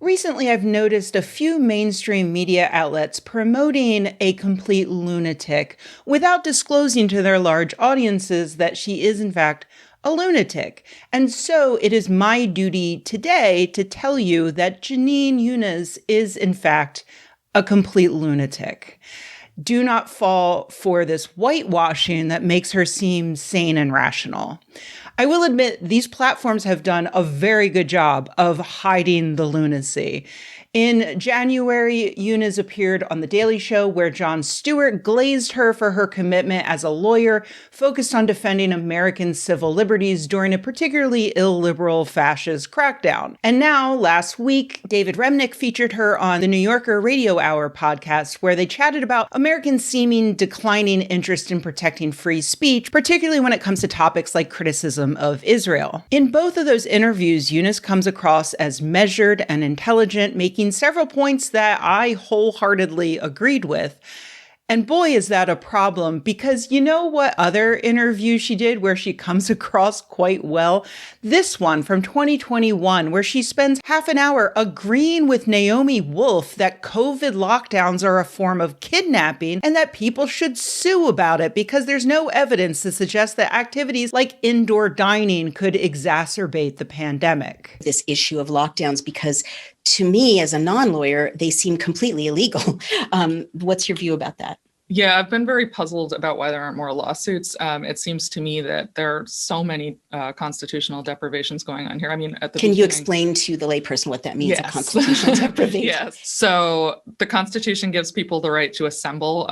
Recently, I've noticed a few mainstream media outlets promoting a complete lunatic without disclosing to their large audiences that she is, in fact, a lunatic. And so it is my duty today to tell you that Jeanine Younes is, in fact, a complete lunatic. Do not fall for this whitewashing that makes her seem sane and rational. I will admit these platforms have done a very good job of hiding the lunacy. In January, Younes appeared on The Daily Show, where Jon Stewart glazed her for her commitment as a lawyer focused on defending American civil liberties during a particularly illiberal fascist crackdown. And now, last week, David Remnick featured her on the New Yorker Radio Hour podcast, where they chatted about Americans' seeming declining interest in protecting free speech, particularly when it comes to topics like criticism of Israel. In both of those interviews, Younes comes across as measured and intelligent, making several points that I wholeheartedly agreed with. And boy, is that a problem, because you know what other interview she did where she comes across quite well? This one from 2021, where she spends half an hour agreeing with Naomi Wolf that COVID lockdowns are a form of kidnapping and that people should sue about it because there's no evidence to suggest that activities like indoor dining could exacerbate the pandemic. This issue of lockdowns, because to me, as a non-lawyer, they seem completely illegal. What's your view about that? Yeah, I've been very puzzled about why there aren't more lawsuits. It seems to me that there are so many constitutional deprivations going on here. I mean, Can you explain to the layperson what that means, yes. A constitutional deprivation? Yes. So the Constitution gives people the right to assemble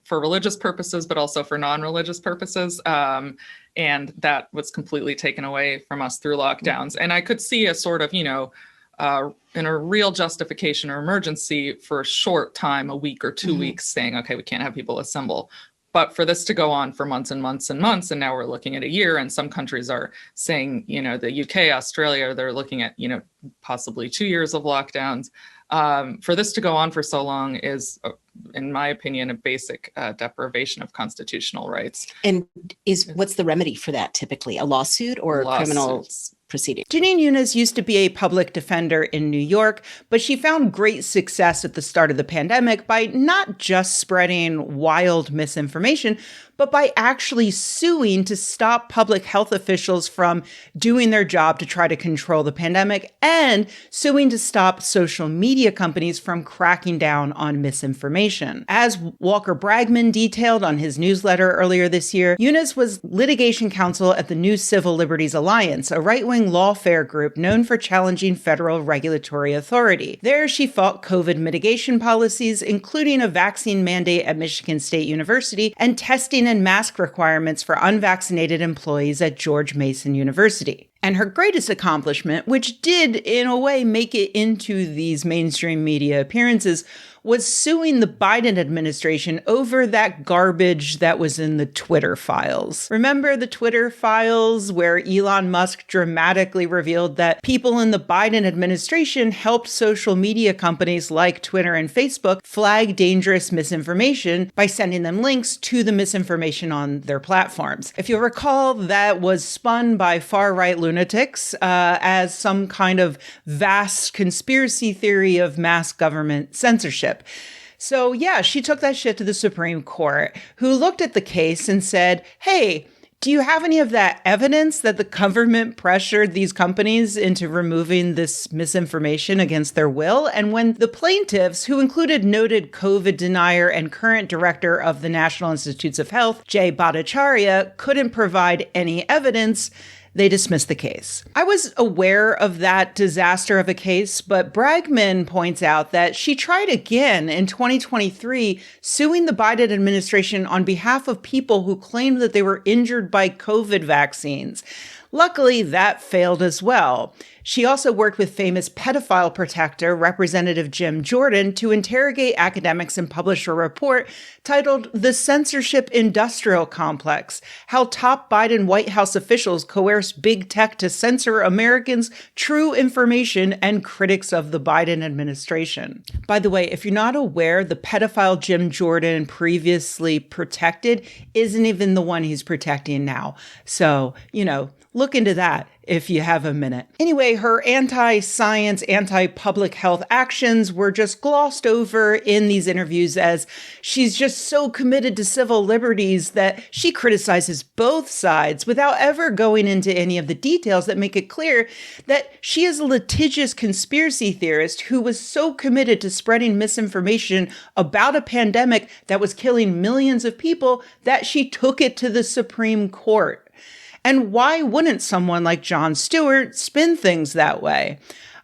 for religious purposes, but also for non-religious purposes. And that was completely taken away from us through lockdowns. And I could see a sort of, in a real justification or emergency for a short time, a week or 2 weeks, saying, okay, we can't have people assemble. But for this to go on for months and months and months, and now we're looking at a year, and some countries are saying, the UK, Australia, they're looking at, possibly 2 years of lockdowns. For this to go on for so long is, in my opinion, a basic deprivation of constitutional rights. And what's the remedy for that typically? A lawsuit or criminal proceeding? Jeanine Younes used to be a public defender in New York, but she found great success at the start of the pandemic by not just spreading wild misinformation, but by actually suing to stop public health officials from doing their job to try to control the pandemic, and suing to stop social media companies from cracking down on misinformation. As Walker Bragman detailed on his newsletter earlier this year, Younes was litigation counsel at the New Civil Liberties Alliance, a right-wing lawfare group known for challenging federal regulatory authority. There, she fought COVID mitigation policies, including a vaccine mandate at Michigan State University and testing and mask requirements for unvaccinated employees at George Mason University. And her greatest accomplishment, which did in a way make it into these mainstream media appearances, was suing the Biden administration over that garbage that was in the Twitter files. Remember the Twitter files where Elon Musk dramatically revealed that people in the Biden administration helped social media companies like Twitter and Facebook flag dangerous misinformation by sending them links to the misinformation on their platforms. If you'll recall, that was spun by far-right lunatics as some kind of vast conspiracy theory of mass government censorship. So yeah, she took that shit to the Supreme Court, who looked at the case and said, hey, do you have any of that evidence that the government pressured these companies into removing this misinformation against their will? And when the plaintiffs, who included noted COVID denier and current director of the National Institutes of Health, Jay Bhattacharya, couldn't provide any evidence, they dismissed the case. I was aware of that disaster of a case, but Bragman points out that she tried again in 2023, suing the Biden administration on behalf of people who claimed that they were injured by COVID vaccines. Luckily, that failed as well. She also worked with famous pedophile protector, Representative Jim Jordan, to interrogate academics and publish a report titled The Censorship Industrial Complex: How Top Biden White House Officials Coerce Big Tech to Censor Americans' True Information and Critics of the Biden Administration. By the way, if you're not aware, the pedophile Jim Jordan previously protected isn't even the one he's protecting now. So, look into that if you have a minute. Anyway, her anti-science, anti-public health actions were just glossed over in these interviews as she's just so committed to civil liberties that she criticizes both sides without ever going into any of the details that make it clear that she is a litigious conspiracy theorist who was so committed to spreading misinformation about a pandemic that was killing millions of people that she took it to the Supreme Court. And why wouldn't someone like Jon Stewart spin things that way?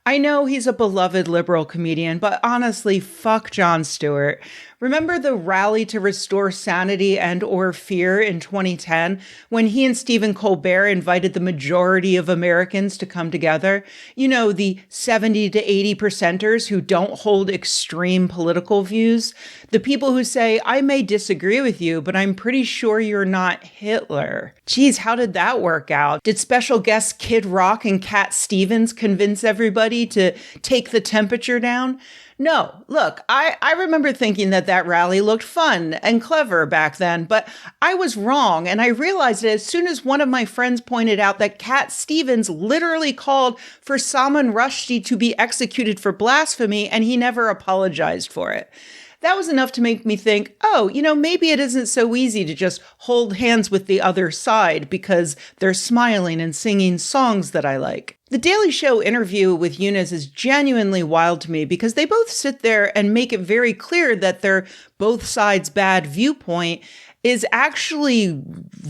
I know he's a beloved liberal comedian, but honestly, fuck Jon Stewart. Remember the rally to restore sanity and or fear in 2010 when he and Stephen Colbert invited the majority of Americans to come together? You know, the 70 to 80%ers who don't hold extreme political views. The people who say, I may disagree with you, but I'm pretty sure you're not Hitler. Geez, how did that work out? Did special guests Kid Rock and Cat Stevens convince everybody to take the temperature down? No, look, I remember thinking that rally looked fun and clever back then, but I was wrong. And I realized it as soon as one of my friends pointed out that Cat Stevens literally called for Salman Rushdie to be executed for blasphemy, and he never apologized for it. That was enough to make me think, oh, maybe it isn't so easy to just hold hands with the other side because they're smiling and singing songs that I like. The Daily Show interview with Eunice is genuinely wild to me because they both sit there and make it very clear that their both sides bad viewpoint is actually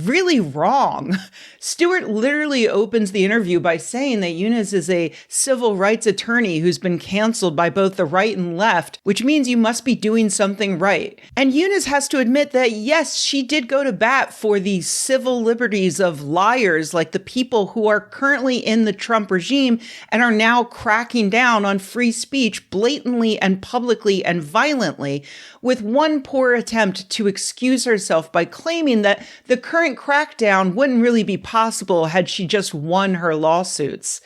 really wrong. Stewart literally opens the interview by saying that Eunice is a civil rights attorney who's been canceled by both the right and left, which means you must be doing something right. And Eunice has to admit that, yes, she did go to bat for the civil liberties of liars like the people who are currently in the Trump regime and are now cracking down on free speech blatantly and publicly and violently, with one poor attempt to excuse herself by claiming that the current crackdown wouldn't really be possible had she just won her lawsuits.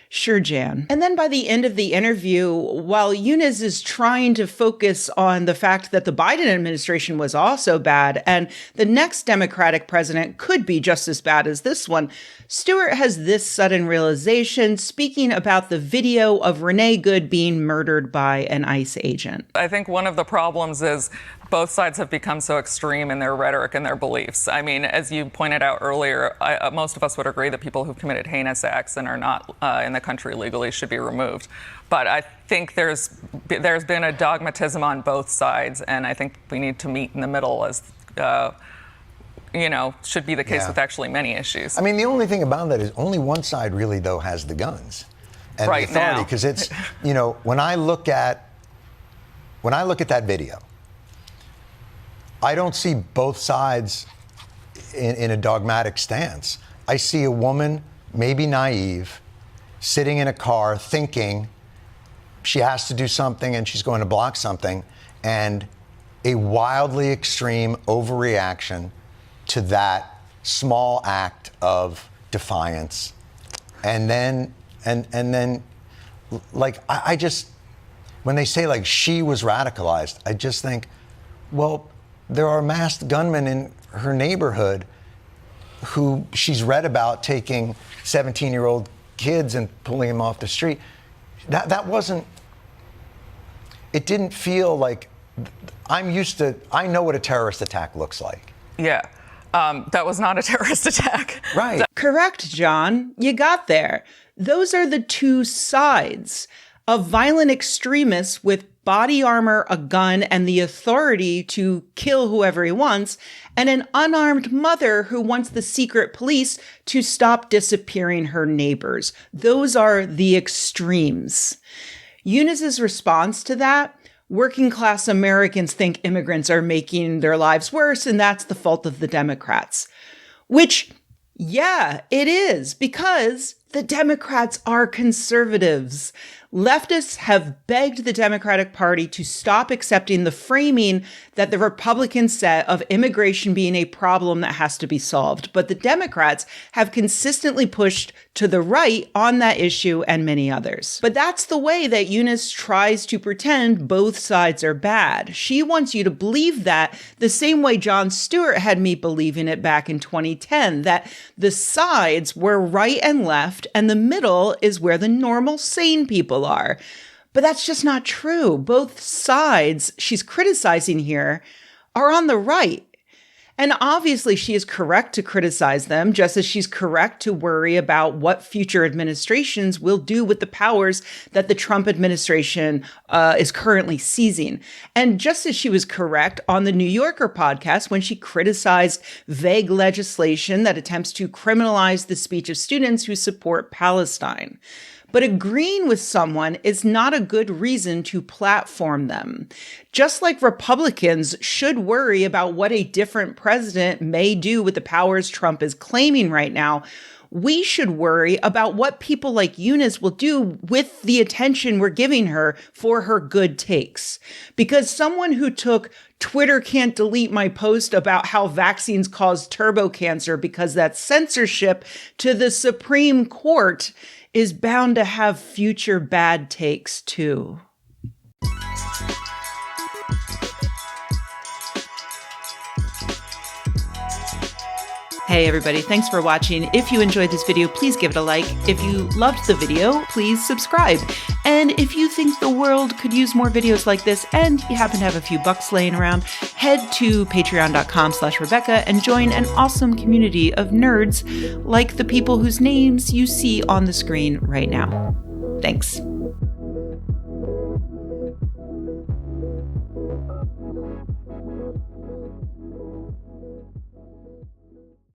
Sure, Jan. And then by the end of the interview, while Eunice is trying to focus on the fact that the Biden administration was also bad and the next Democratic president could be just as bad as this one, Stewart has this sudden realization speaking about the video of Renee Good being murdered by an ICE agent. I think one of the problems is both sides have become so extreme in their rhetoric and their beliefs. I mean, as you pointed out earlier, most of us would agree that people who've committed heinous acts and are not in the country legally should be removed. But I think there's been a dogmatism on both sides, and I think we need to meet in the middle as should be the case with actually many issues. I mean, the only thing about that is only one side really, though, has the guns and right the authority. now. Because it's, when I look at that video, I don't see both sides in a dogmatic stance. I see a woman, maybe naive, sitting in a car thinking she has to do something and she's going to block something, and a wildly extreme overreaction to that small act of defiance. And then like, I just, when they say like she was radicalized, I just think, well, there are masked gunmen in her neighborhood who she's read about taking 17-year-old kids and pulling them off the street. That wasn't, it didn't feel like, I know what a terrorist attack looks like. Yeah. That was not a terrorist attack. Right. Correct, John. You got there. Those are the two sides. A violent extremist with body armor, a gun, and the authority to kill whoever he wants, and an unarmed mother who wants the secret police to stop disappearing her neighbors. Those are the extremes. Eunice's response to that: working class Americans think immigrants are making their lives worse, and that's the fault of the Democrats. Which, yeah, it is, because the Democrats are conservatives. Leftists have begged the Democratic Party to stop accepting the framing that the Republicans set of immigration being a problem that has to be solved. But the Democrats have consistently pushed to the right on that issue and many others. But that's the way that Eunice tries to pretend both sides are bad. She wants you to believe that the same way Jon Stewart had me believing it back in 2010, that the sides were right and left, and the middle is where the normal, sane people are. But that's just not true. Both sides she's criticizing here are on the right. And obviously she is correct to criticize them, just as she's correct to worry about what future administrations will do with the powers that the Trump administration is currently seizing. And just as she was correct on the New Yorker podcast when she criticized vague legislation that attempts to criminalize the speech of students who support Palestine. But agreeing with someone is not a good reason to platform them. Just like Republicans should worry about what a different president may do with the powers Trump is claiming right now, we should worry about what people like Eunice will do with the attention we're giving her for her good takes. Because someone who took Twitter can't delete my post about how vaccines cause turbo cancer because that's censorship to the Supreme Court is bound to have future bad takes too. Hey everybody, thanks for watching. If you enjoyed this video, please give it a like. If you loved the video, please subscribe. And if you think the world could use more videos like this and you happen to have a few bucks laying around, head to patreon.com/Rebecca and join an awesome community of nerds like the people whose names you see on the screen right now. Thanks.